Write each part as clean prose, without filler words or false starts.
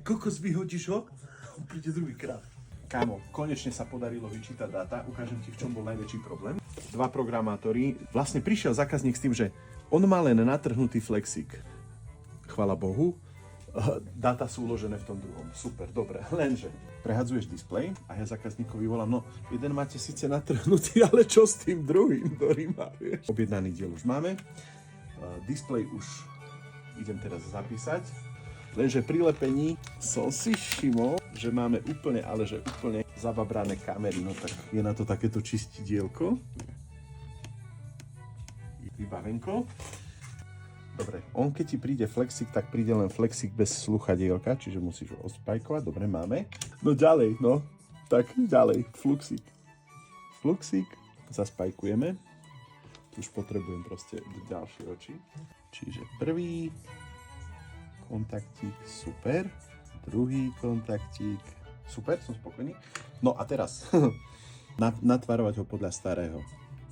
Kokos, vyhodíš ho? On príde druhýkrát. Kámo, konečne sa podarilo vyčítať dáta, ukážem ti, v čom bol najväčší problém. Dva programátori, vlastne prišiel zákazník s tým, že on má len natrhnutý flexík. Chvala Bohu, dáta sú uložené v tom druhom. Super, dobre, lenže prehadzuješ displej a ja zákazníkovi volám, no jeden máte síce natrhnutý, ale čo s tým druhým, ktorý má, vieš? Objednaný diel už máme, displej už idem teraz zapísať. Lenže pri lepení som si všimol, že máme úplne, ale že úplne zababrané kamery, no tak je na to takéto čistidielko. Vybavenko. Dobre, on keď ti príde flexík, tak príde len flexík bez sluchadielka, čiže musíš ho ospajkovať, dobre, máme. No ďalej, no, tak ďalej, fluxík. Fluxík, zaspajkujeme. Tu už potrebujem proste ďalšie oči. Čiže prvý kontaktík, super. Druhý kontaktík, super, som spokojný. No a teraz, natvarovať ho podľa starého.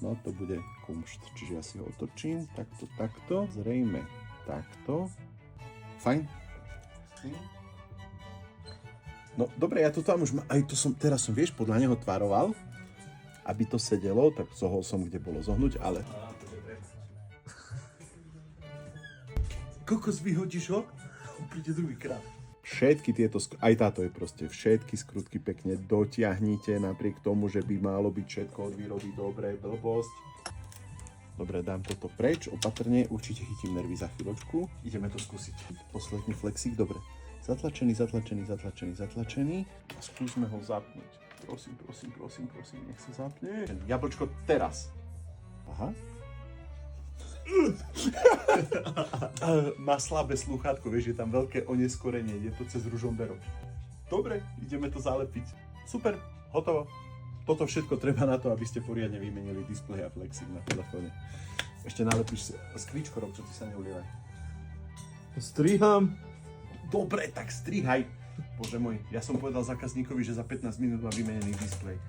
No to bude kumšt, čiže ja si ho otočím, takto, zrejme takto. Fajn. No dobre, ja to tam už aj to som, teraz som, vieš, podľa neho tvaroval, aby to sedelo, tak zohol som, kde bolo zohnúť, ale... Kokos, vyhodíš ho? On príde druhýkrát. Všetky tieto, aj táto je proste, všetky skrutky pekne dotiahnite, napriek tomu, že by malo byť všetko od výroby dobré, blbosť. Dobre, dám toto preč, opatrne, určite chytím nervy za chvíľočku. Ideme to skúsiť. Posledný flexík, dobre. Zatlačený. A skúsme ho zapnúť. Prosím, nech sa zapne. Jablčko teraz. Aha. Má slabé slúchátko, vieš, je tam veľké oneskorenie, je to cez ružomberok. Dobre, ideme to zalepiť. Super, hotovo. Toto všetko treba na to, aby ste poriadne vymenili displej a flexík na telefóne. Ešte nalepíš skvíčkorok, čo ti sa neulievaj. Striham. Dobre, tak strihaj. Bože môj, ja som povedal zákazníkovi, že za 15 minút má vymenený displej.